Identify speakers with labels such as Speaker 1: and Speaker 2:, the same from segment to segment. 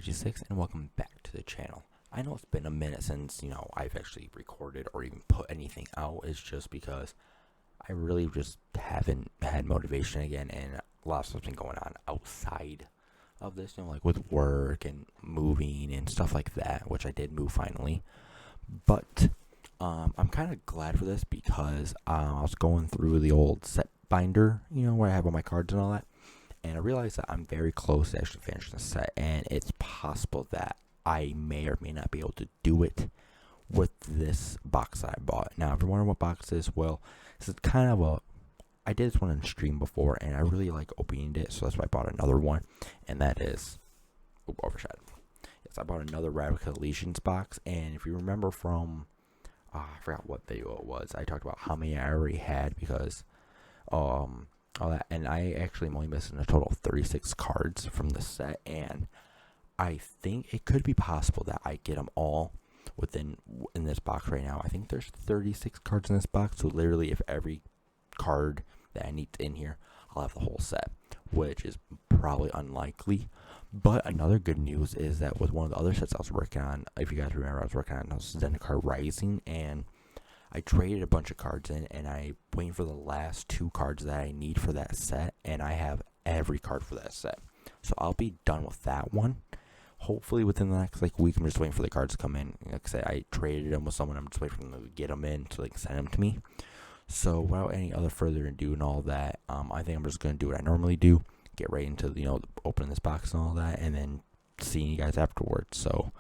Speaker 1: Ravnica and welcome back to the channel. I know it's been a minute since, I've actually recorded or even put anything out. It's just because I really just haven't had motivation again, and a lot of stuff's been going on outside of this, like with work and moving and stuff like that, which I did move finally. But I'm kind of glad for this because I was going through the old set binder, where I have all my cards and all that. And I realized that I'm very close to actually finishing the set, and it's possible that I may or may not be able to do it with this box that I bought. Now, if you're wondering what box this is, well, this is kind of I did this one on stream before, and I really like opening it, so that's why I bought another one, and that is, overshadowed. Yes, I bought another Ravnica Allegiance box, and if you remember from, I forgot what video it was, I talked about how many I already had because, all that, and I actually am only missing a total of 36 cards from the set, and I think it could be possible that I get them all in this box right now. I think there's 36 cards in this box, so literally if every card that I need in here, I'll have the whole set, which is probably unlikely. But another good news is that with one of the other sets I was working on, if you guys remember, I was working on Zendikar Rising, and I traded a bunch of cards in, and I'm waiting for the last 2 cards that I need for that set, and I have every card for that set. So I'll be done with that one. Hopefully within the next week. I'm just waiting for the cards to come in. Like I said, I traded them with someone. I'm just waiting for them to get them in so they can send them to me. So without any other further ado and all that, I think I'm just going to do what I normally do. Get right into, opening this box and all that, and then seeing you guys afterwards. So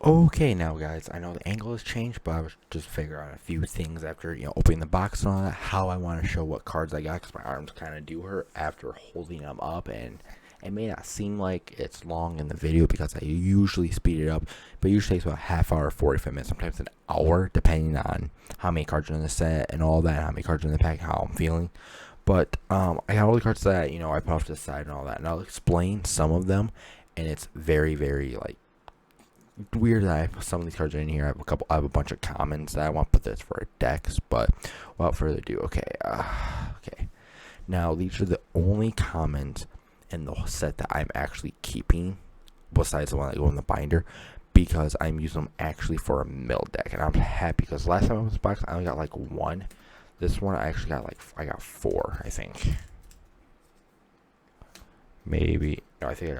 Speaker 1: Okay, now guys, I know the angle has changed, but I was just figuring out a few things after, opening the box and all that, how I want to show what cards I got, because my arms kind of do hurt after holding them up, and it may not seem like it's long in the video because I usually speed it up, but it usually takes about half hour, 45 minutes, sometimes an hour, depending on how many cards are in the set and all that, how many cards are in the pack, how I'm feeling. But I got all the cards that, I put off to the side and all that, and I'll explain some of them, and it's very, very, weird that I have some of these cards in here. I have a bunch of commons that I want to put this for decks, but without further ado, okay. Now these are the only commons in the set that I'm actually keeping, besides the one that go in the binder, because I'm using them actually for a mill deck, and I'm happy because last time I opened this box, I only got like one. This one I actually got I got four, I think. Maybe no, I think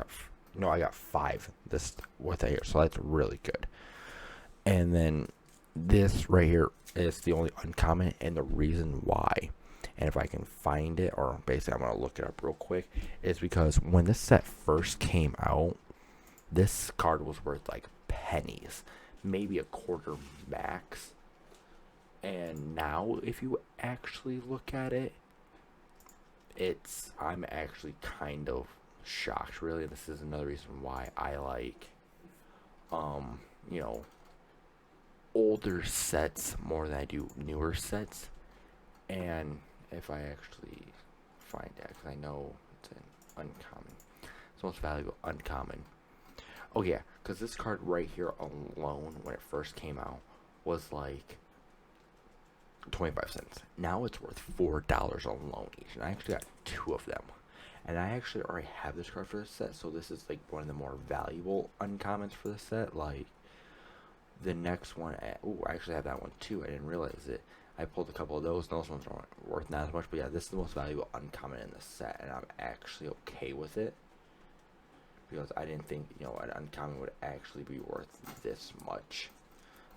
Speaker 1: I got five this with it here, so that's really good. And then this right here is the only uncommon, and the reason why, and if I can find it, or basically I'm going to look it up real quick, is because when this set first came out, this card was worth like pennies, maybe a quarter max. And now, if you actually look at it, I'm actually kind of shocked, really. This is another reason why I like, you know, older sets more than I do newer sets. And if I actually find that, because I know it's an uncommon, it's most valuable uncommon. Oh yeah, because this card right here alone, when it first came out, was like 25 cents. Now it's worth $4 alone each, and I actually got two of them. And I actually already have this card for this set, so this is like one of the more valuable uncommons for the set. Like the next one, I actually have that one too. I didn't realize it. I pulled a couple of those. Those ones aren't worth not as much, but yeah, this is the most valuable uncommon in the set, and I'm actually okay with it because I didn't think an uncommon would actually be worth this much.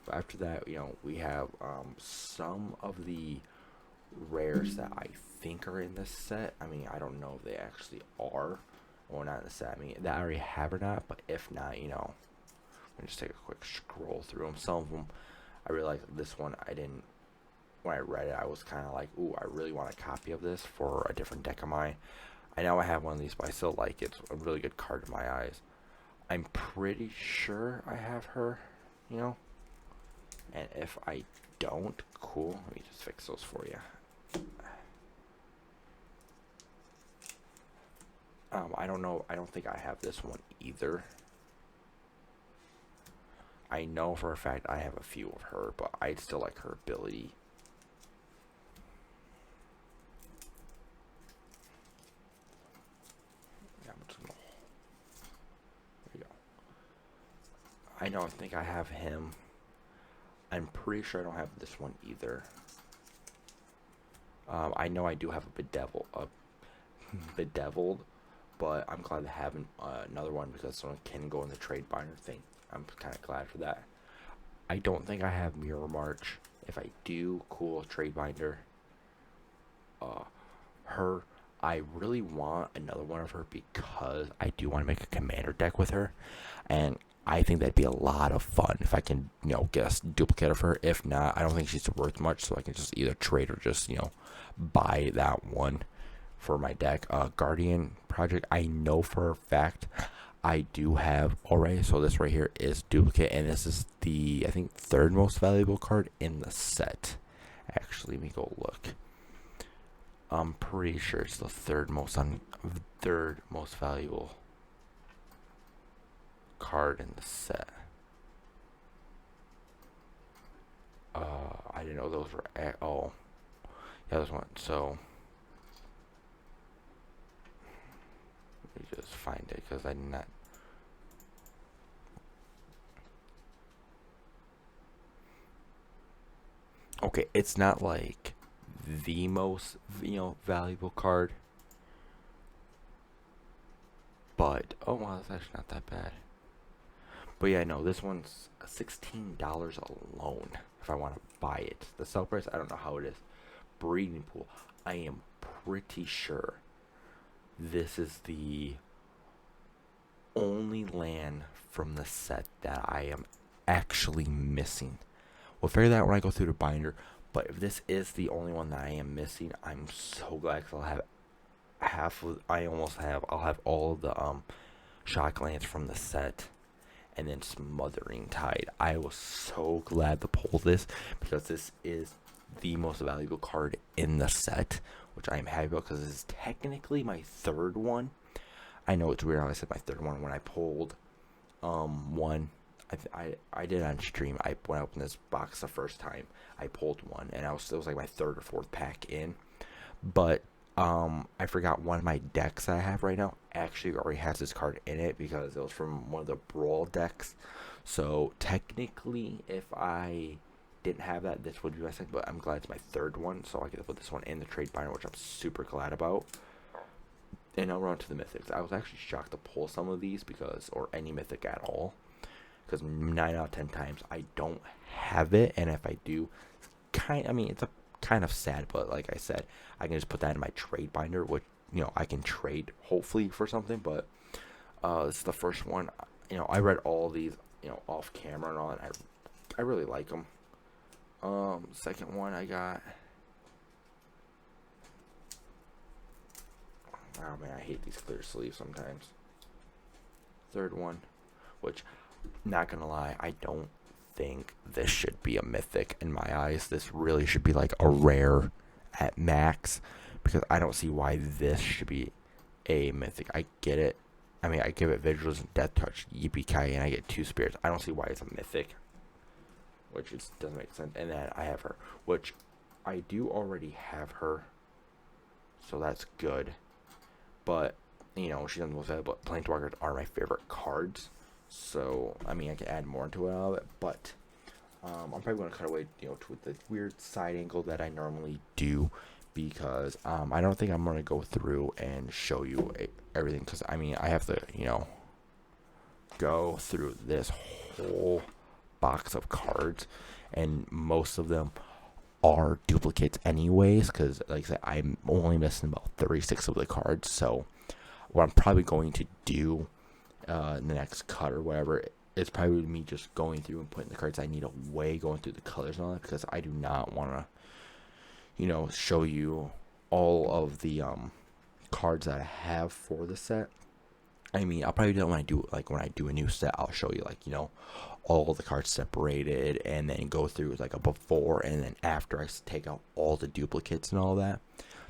Speaker 1: But after that, we have some of the rares that I think are in this set. I mean, I don't know if they actually are or not in the set. I mean, that I already have or not, but if not, let me just take a quick scroll through them. Some of them, I really like this one. When I read it, I was kind of like, ooh, I really want a copy of this for a different deck of mine. I know I have one of these, but I still like it. It's a really good card in my eyes. I'm pretty sure I have her, and if I don't, cool. Let me just fix those for you. I don't know. I don't think I have this one either. I know for a fact I have a few of her, but I still like her ability. Yeah, there we go. I think I have him. I'm pretty sure I don't have this one either. I know I do have a bedeviled, but I'm glad to have another one because someone can go in the trade binder thing. I'm kind of glad for that. I don't think I have Mirror March. If I do, cool, trade binder. Her, I really want another one of her because I do want to make a commander deck with her, and I think that'd be a lot of fun if I can, get a duplicate of her. If not, I don't think she's worth much, so I can just either trade or just, buy that one for my deck. Guardian Project, I know for a fact I do have already, so this right here is duplicate, and this is the, I think, third most valuable card in the set. Actually, let me go look. I'm pretty sure it's the third most valuable card in the set. I didn't know those were oh yeah, there's one. So let me just find it because I did not. Okay, it's not like the most valuable card, but oh wow, that's actually not that bad. But yeah, no, this one's $16 alone if I want to buy it. The sell price, I don't know how it is. Breeding Pool, I am pretty sure this is the only land from the set that I am actually missing. We'll figure that out when I go through the binder. But if this is the only one that I am missing, I'm so glad because I'll have I'll have all of the shock lands from the set. And then Smothering Tide. I was so glad to pull this because this is the most valuable card in the set, which I am happy about because this is technically my third one. I know it's weird how I said my third one when I pulled one. I did on stream. When I opened this box the first time, I pulled one, and it was like my third or fourth pack in. But I forgot one of my decks I have right now actually already has this card in it because it was from one of the Brawl decks. So technically, if I didn't have that, this would be my second, but I'm glad it's my third one, so I get to put this one in the trade binder, which I'm super glad about. And I'll run to the mythics. I was actually shocked to pull some of these or any mythic at all, because 9 out of 10 times I don't have it, and if I do, it's a kind of sad, but like I said, I can just put that in my trade binder, which I can trade hopefully for something. But this is the first one. I read all these off camera and all that. I really like them. Second one I got. Oh man, I hate these clear sleeves sometimes. Third one, which, not gonna lie, I don't think this should be a mythic in my eyes. This really should be like a rare at max, because I don't see why this should be a mythic. I get it. I mean, I give it Vigilance and Death Touch, Yippee-ki-yay, and I get 2 spirits. I don't see why it's a mythic, which just doesn't make sense. And then I have her, which I do already have her, so that's good. But, you know, she's on the most valuable. Planeswalkers are my favorite cards, so, I mean, I can add more into it, but I'm probably going to cut away, you know, with the weird side angle that I normally do, because I don't think I'm going to go through and show you everything, because, I mean, I have to, you know, go through this whole box of cards, and most of them are duplicates anyways, because like I said, I'm only missing about 36 of the cards. So what I'm probably going to do in the next cut or whatever, it's probably me just going through and putting the cards I need away, going through the colors and all that, because I do not want to, you know, show you all of the cards that I have for the set. I mean, I'll probably do that when I do a new set. I'll show you, like, you know, all the cards separated, and then go through like a before and then after. I take out all the duplicates and all that,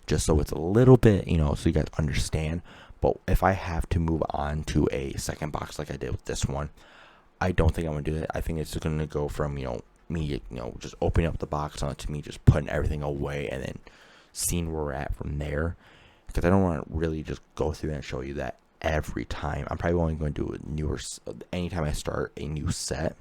Speaker 1: just so it's a little bit, you know, so you guys understand. But if I have to move on to a second box like I did with this one, I don't think I'm gonna do it. I think it's going to go from, you know, me, you know, just opening up the box on to me just putting everything away and then seeing where we're at from there, because I don't want to really just go through and show you that every time. I'm probably only going to do a newer anytime I start a new set.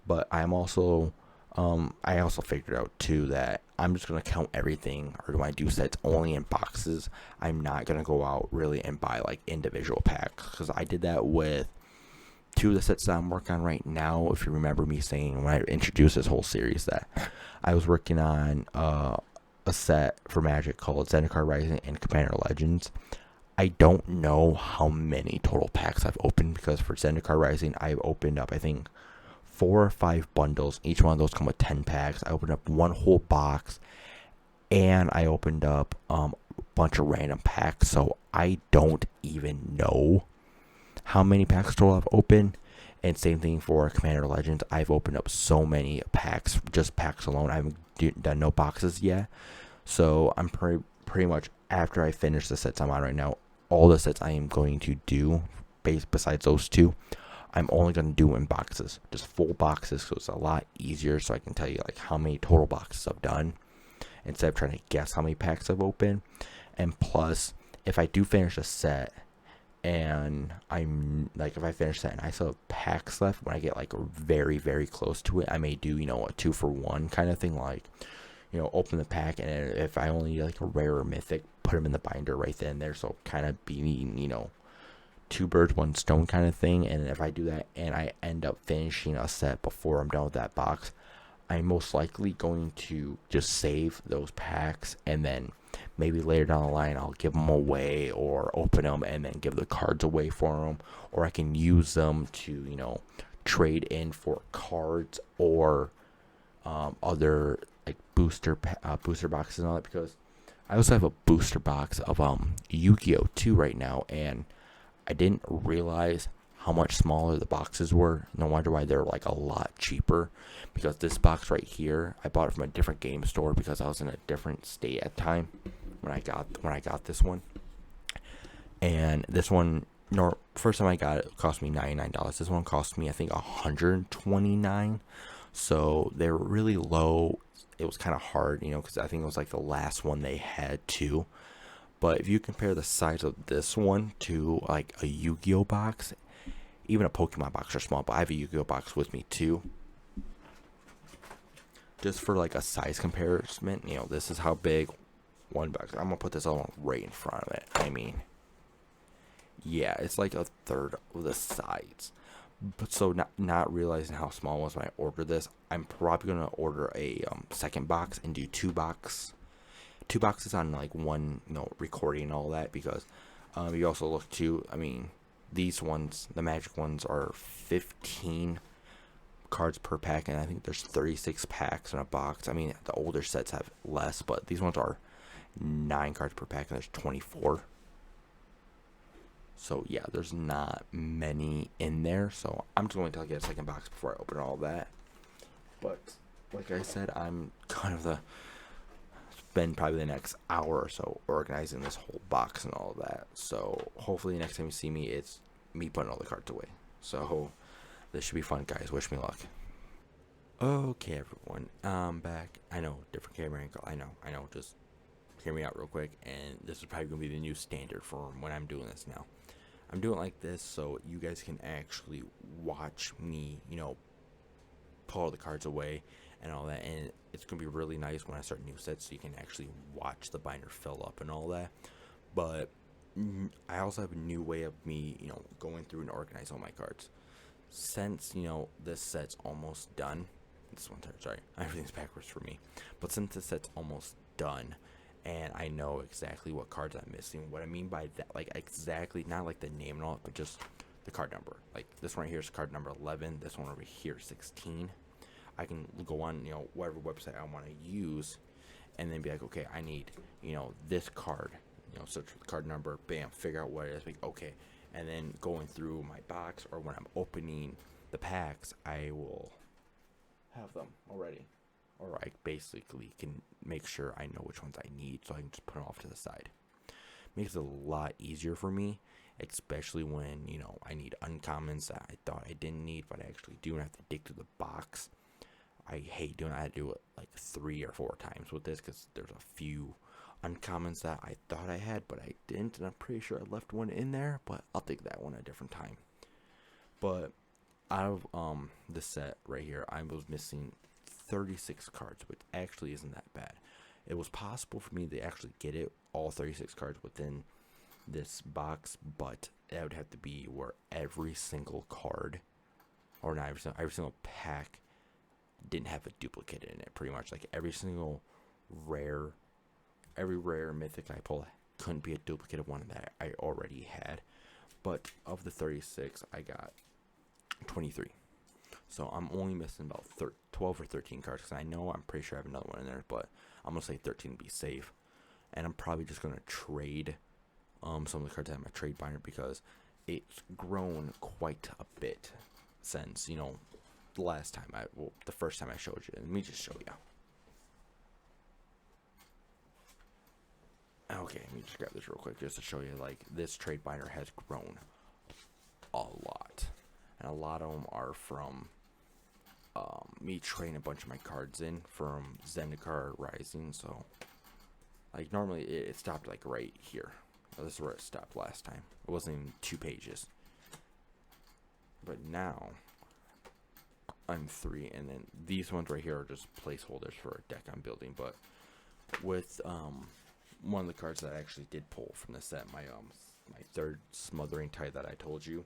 Speaker 1: But I'm also I also figured out too that I'm just going to count everything, or do I do sets only in boxes. I'm not going to go out really and buy like individual packs, because I did that with 2 of the sets that I'm working on right now. If you remember me saying when I introduced this whole series that I was working on a set for Magic called Zendikar Rising and Commander Legends. I don't know how many total packs I've opened, because for Zendikar Rising, I've opened up, I think, 4 or 5 bundles. Each one of those come with 10 packs. I opened up 1 whole box, and I opened up a bunch of random packs, so I don't even know how many packs total I've opened. And same thing for Commander Legends. I've opened up so many packs, just packs alone. I haven't done no boxes yet. So I'm pretty much, after I finish the sets I'm on right now, all the sets I am going to do, besides those 2, I'm only going to do in boxes, just full boxes, so it's a lot easier, so I can tell you like how many total boxes I've done, instead of trying to guess how many packs I've opened. And plus, if I do finish a set, and I'm like, if I finish that and I still have packs left, when I get like very, very close to it, I may do, you know, a 2-for-1 kind of thing, like, you know, open the pack, and if I only need like a rare or mythic, put them in the binder right then and there, so kind of be, you know, 2 birds, 1 stone kind of thing. And if I do that and I end up finishing a set before I'm done with that box, I'm most likely going to just save those packs, and then maybe later down the line I'll give them away, or open them and then give the cards away for them, or I can use them to, you know, trade in for cards or other like booster boxes and all that, because I also have a booster box of Yu-Gi-Oh! 2 right now, and I didn't realize how much smaller the boxes were. No wonder why they're like a lot cheaper, because this box right here, I bought it from a different game store because I was in a different state at the time when I got this one. And this one, first time I got it, cost me $99. This one cost me, I think, $129. So they were really low. It was kind of hard, you know, because I think it was like the last one they had too. But if you compare the size of this one to like a Yu-Gi-Oh box, even a Pokemon box are small, but I have a Yu-Gi-Oh box with me too. Just for like a size comparison, you know, this is how big one box. I'm gonna put this all right in front of it. I mean, yeah, it's like a third of the size. But so not realizing how small it was when I ordered this, I'm probably gonna order a second box and do 2 boxes on like one, you know, recording and all that, because you also look too. I mean, these ones, the Magic ones, are 15 cards per pack, and I think there's 36 packs in a box. I mean, the older sets have less, but these ones are 9 cards per pack, and there's 24. So yeah, there's not many in there. So I'm just going to get a second box before I open all that. But like I said, I'm kind of spend probably the next hour or so organizing this whole box and all that. So hopefully next time you see me, it's me putting all the cards away. So this should be fun, guys. Wish me luck. Okay, everyone, I'm back. I know, different camera angle. I know. Just hear me out real quick. And this is probably gonna be the new standard for when I'm doing this now. I'm doing it like this so you guys can actually watch me, pull all the cards away and all that. And it's gonna be really nice when I start new sets, so you can actually watch the binder fill up and all that. But I also have a new way of me, going through and organize all my cards. Since this set's almost done. This one, sorry, everything's backwards for me. But since this set's almost done, and I know exactly what cards I'm missing. What I mean by that, like exactly, not like the name and all, but just the card number. Like this one right here is card number 11. This one over here is 16. I can go on, whatever website I want to use, and then be like, okay, I need, this card. Search for the card number, bam, figure out what it is. Like, okay, and then going through my box, or when I'm opening the packs, I will have them already. Or I basically can make sure I know which ones I need, so I can just put them off to the side. Makes it a lot easier for me, especially when, I need uncommons that I thought I didn't need, but I actually do, and I have to dig through the box. I hate doing it. I had to do it like 3 or 4 times with this, because there's a few uncommons that I thought I had, but I didn't, and I'm pretty sure I left one in there, but I'll take that one at a different time. But out of the set right here, I was missing 36 cards, which actually isn't that bad. It was possible for me to actually get it all 36 cards within this box, but that would have to be where every single card, or not every single pack, didn't have a duplicate in it. Pretty much like every rare mythic I pull couldn't be a duplicate of one that I already had. But of the 36, I got 23. So I'm only missing about 12 or 13 cards, because I'm pretty sure I have another one in there, but I'm going to say 13 to be safe. And I'm probably just going to trade some of the cards out of my trade binder, because it's grown quite a bit since, the last time the first time I showed you. Let me just show you. Okay, let me just grab this real quick just to show you, like, this trade binder has grown a lot. And a lot of them are from me trading a bunch of my cards in from Zendikar Rising. So, like, normally it stopped, like, right here. Well, this is where it stopped last time. It wasn't even 2 pages. But now, I'm 3, and then these ones right here are just placeholders for a deck I'm building. But with one of the cards that I actually did pull from the set, my 3rd Smothering Tide that I told you,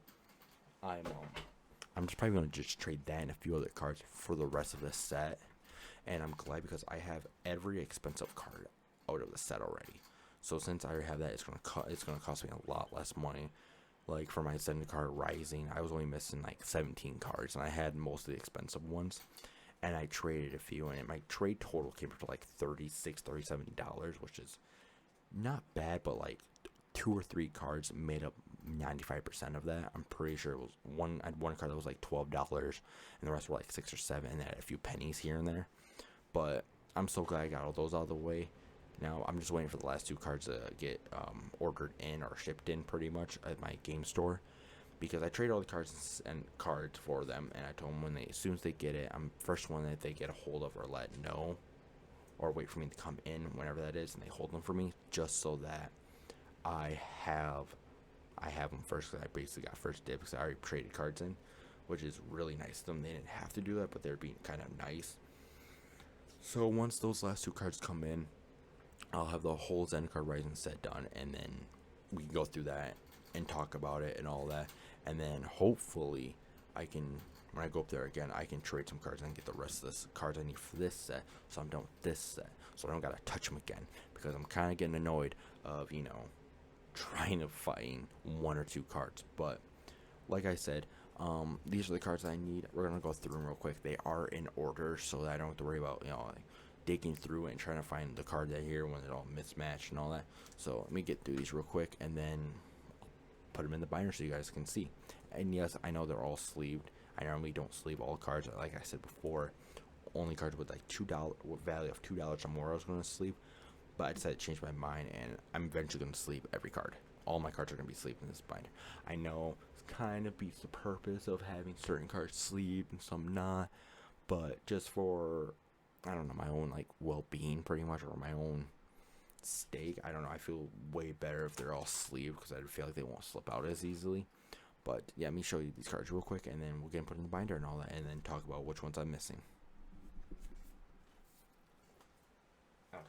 Speaker 1: I'm just probably going to just trade that and a few other cards for the rest of the set. And I'm glad, because I have every expensive card out of the set already. So since I already have that, it's going to cost me a lot less money. Like for my Zendikar Rising, I was only missing like 17 cards, and I had most of the expensive ones. And I traded a few, and my trade total came up to like $36, $37, which is not bad, but like 2 or 3 cards made up 95% of that. I'm pretty sure it was I had one card that was like $12, and the rest were like 6 or 7, and then I had a few pennies here and there. But I'm so glad I got all those out of the way. Now I'm just waiting for the last 2 cards to get ordered in or shipped in, pretty much, at my game store, because I trade all the cards for them, and I told them as soon as they get it, I'm first one that they get a hold of or let know, or wait for me to come in whenever that is, and they hold them for me, just so that I have them first, because I basically got first dibs, because I already traded cards in, which is really nice of them. They didn't have to do that, but they're being kind of nice. So once those last 2 cards come in, I'll have the whole Zendikar Rising set done, and then we can go through that and talk about it and all that, and then hopefully I can, when I go up there again, I can trade some cards and get the rest of the cards I need for this set, so I'm done with this set, so I don't gotta touch them again, because I'm kind of getting annoyed of, trying to find 1 or 2 cards. But like I said, These are the cards that I need. We're gonna go through them real quick. They are in order, so that I don't have to worry about like digging through it and trying to find the card that here when they're all mismatched and all that. So let me get through these real quick and then put them in the binder so you guys can see. And yes, I know they're all sleeved. I normally don't sleeve all cards. Like I said before, only cards with like $2 value of $2 or more I was gonna sleeve. But I decided to change my mind, and I'm eventually gonna sleeve every card. All my cards are gonna be sleeved in this binder. I know it kind of beats the purpose of having certain cards sleeved and some not, but just for, I don't know, my own like well-being pretty much, or my own stake, I don't know, I feel way better if they're all sleeved because I feel like they won't slip out as easily. But yeah, let me show you these cards real quick, and then we'll get them put in the binder and all that, and then talk about which ones I'm missing. Okay.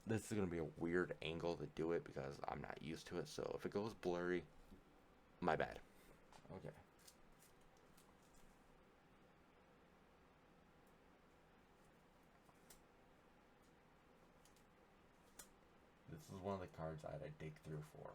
Speaker 1: This is going to be a weird angle to do it because I'm not used to it, so if it goes blurry, my bad. Okay. This is one of the cards I had to dig through for.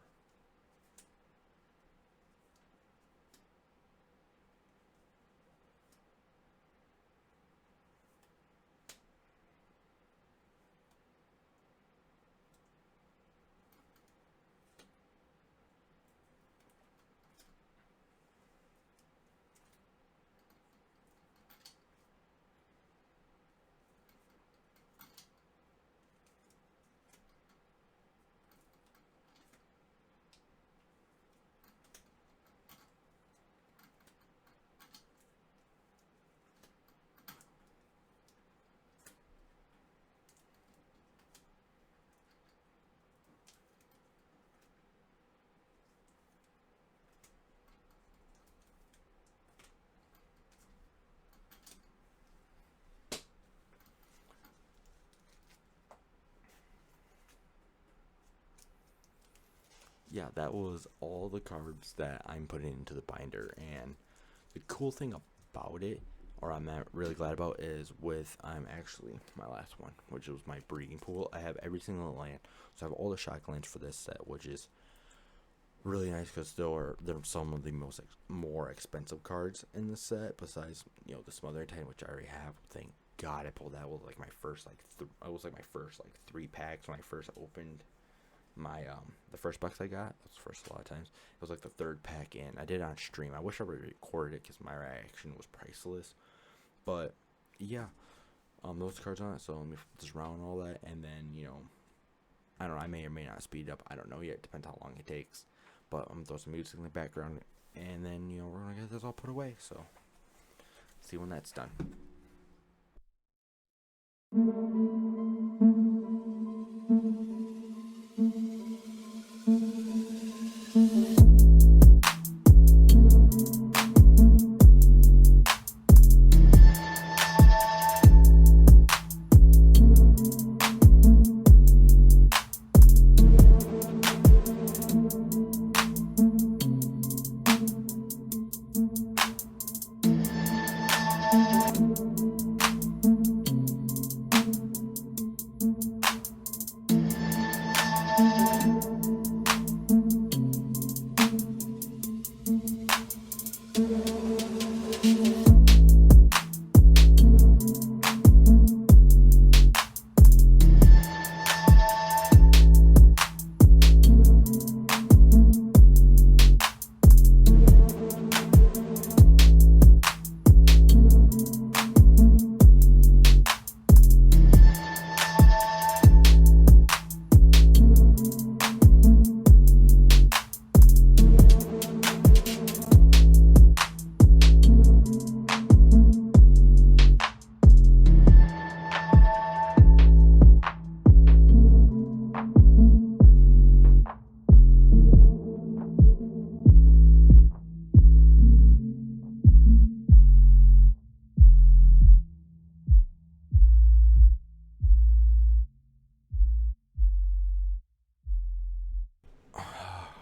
Speaker 1: Yeah, that was all the cards that I'm putting into the binder. And the cool thing about it, or I'm really glad about, is I'm actually my last one, which was my breeding pool. I have every single land, so I have all the shock lands for this set, which is really nice because they're some of the more expensive cards in the set. Besides, the Smothering Titan, which I already have. Thank God I pulled that. Was like my first like 3 packs when I first opened my the first box I got. That was first a lot of times. It was like the 3rd pack in. I did it on stream. I wish I would have recorded it because my reaction was priceless. But yeah, those cards on it. So let me flip this around and all that, and then I don't know. I may or may not speed up. I don't know yet. Depends how long it takes. But I'm gonna throw some music in the background, and then we're gonna get this all put away. So see when that's done.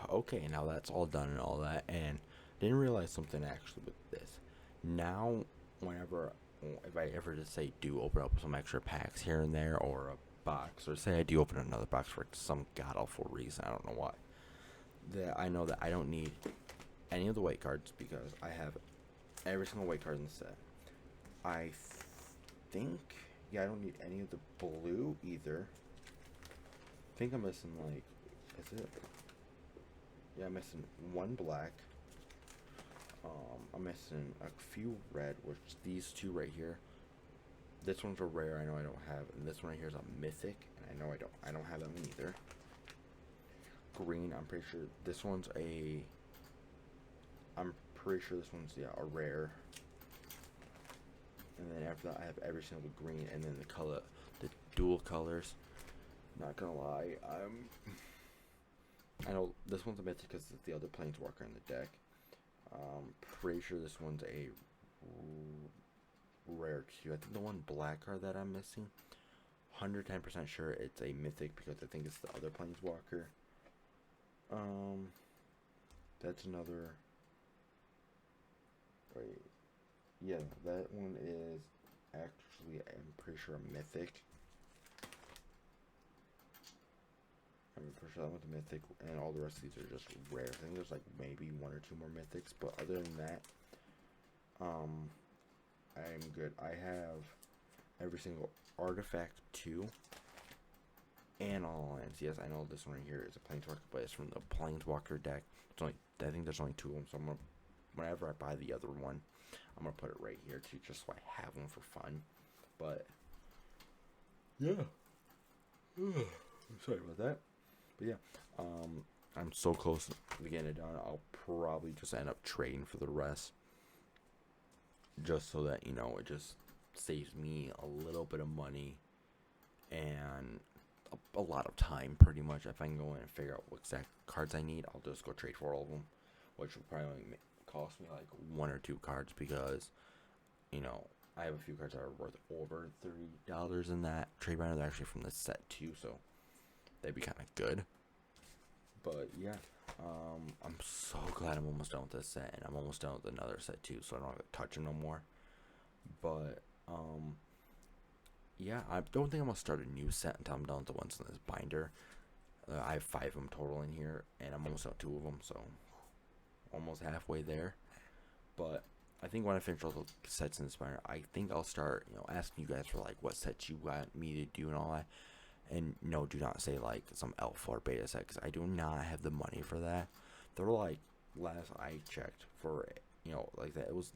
Speaker 1: Okay, now that's all done and all that, and didn't realize something actually with this. Now, if I ever just say do open up some extra packs here and there, or a box, or say I do open another box for some god awful reason, I don't know why, that I know that I don't need any of the white cards because I have every single white card in the set. I think, yeah, I don't need any of the blue either. I think I'm missing, like, is it? Yeah, I'm missing one black. I'm missing a few red, which these two right here. This one's a rare, I know I don't have, and this one right here is a mythic, and I know I don't have that one either. Green, I'm pretty sure this one's a, I'm pretty sure this one's, yeah, a rare. And then after that I have every single green, and then the color, the dual colors. Not gonna lie, I know this one's a mythic because it's the other planeswalker in the deck. Pretty sure this one's a rare too. I think the one black card that I'm missing, 110% sure it's a mythic because I think it's the other planeswalker. That's another. Wait, yeah, that one is actually, I'm pretty sure, a mythic. I'm pretty sure that one's a mythic, and all the rest of these are just rare. I think there's like maybe one or two more mythics, but other than that, I'm good. I have every single artifact too, and all lands. Yes, I know this one right here is a planeswalker, but it's from the planeswalker deck. It's only, I think there's only two of them, so I'm gonna, whenever I buy the other one, I'm gonna put it right here too, just so I have one for fun. But yeah, sorry about that. But yeah, I'm so close to getting it done. I'll probably just end up trading for the rest, just so that, you know, it just saves me a little bit of money and a lot of time, pretty much. If I can go in and figure out what exact cards I need, I'll just go trade for all of them, which will probably only cost me like one or two cards because, you know, I have a few cards that are worth over $30 in that trade binder. They're actually from the set too, so that'd be kind of good. But yeah, I'm so glad I'm almost done with this set, and I'm almost done with another set too, so I don't have to touch them no more. But yeah, I don't think I'm gonna start a new set until I'm done with the ones in this binder. I have 5 of them total in here, and I'm almost done with 2 of them, so almost halfway there. But I think when I finish all the sets in this binder, I think I'll start, you know, asking you guys for like what sets you want me to do and all that. And no, do not say like some alpha or beta set, because I do not have the money for that. They're like, last I checked, for, you know, like that, it was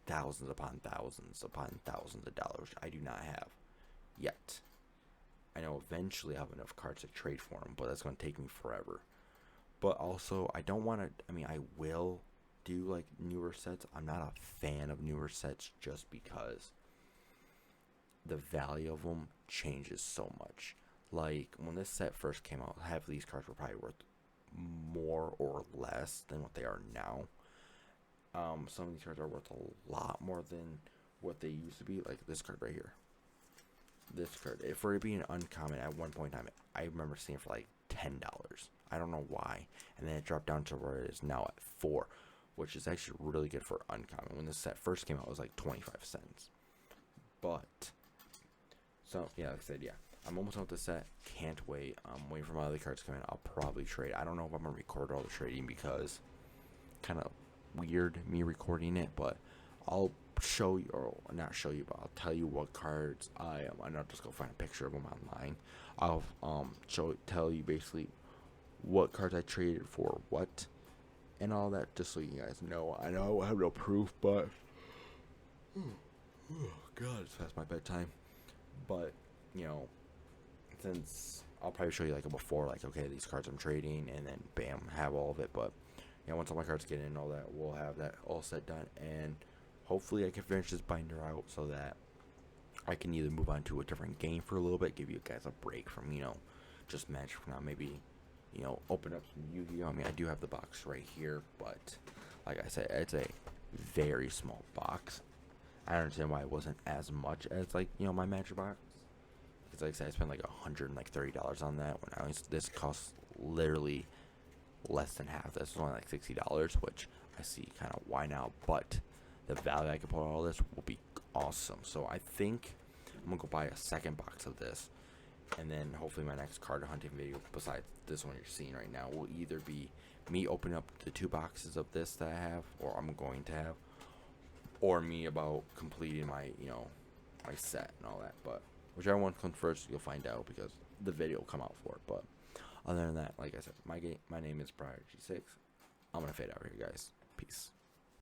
Speaker 1: thousands upon thousands of dollars. I do not have yet. I know eventually I'll have enough cards to trade for them, but that's going to take me forever. But also, I don't want to, I mean, I will do like newer sets. I'm not a fan of newer sets just because the value of them changes so much. Like, when this set first came out, half of these cards were probably worth more or less than what they are now. Some of these cards are worth a lot more than what they used to be. Like this card right here. This card, if for it being uncommon, at one point in time, I remember seeing it for like $10. I don't know why. And then it dropped down to where it is now at $4, which is actually really good for uncommon. When this set first came out, it was like 25 cents. But, so, yeah, like I said, yeah. I'm almost done with the set. Can't wait. I'm waiting for my other cards to come in. I'll probably trade. I don't know if I'm going to record all the trading because kind of weird me recording it, but I'll show you, or not show you, but I'll tell you what cards I am. I'm not just go find a picture of them online. I'll tell you basically what cards I traded for what and all that, just so you guys know. I know I have no proof, but oh god, it's past my bedtime. But, you know, since I'll probably show you like a before, like, okay, these cards I'm trading, and then bam, have all of it. But yeah, once all my cards get in and all that, we'll have that all set done, and hopefully I can finish this binder out so that I can either move on to a different game for a little bit, give you guys a break from, you know, just Magic for now, maybe, you know, open up some Yu-Gi-Oh! I mean, I do have the box right here, but like I said, it's a very small box. I don't understand why it wasn't as much as, like, you know, my Magic box. Because, like I said, I spent like $130 on that, when this costs literally less than half. This is only like $60, which I see kind of why now, but the value I can put on all this will be awesome. So I think I'm gonna go buy a second box of this, And then hopefully my next card hunting video, besides this one you're seeing right now, will either be me opening up the 2 boxes of this that I have, or I'm going to have, or me about completing my, my set and all that. But whichever one comes first, you'll find out because the video will come out for it. But other than that, like I said, my name is Prior G6. I'm gonna fade out here, guys. Peace.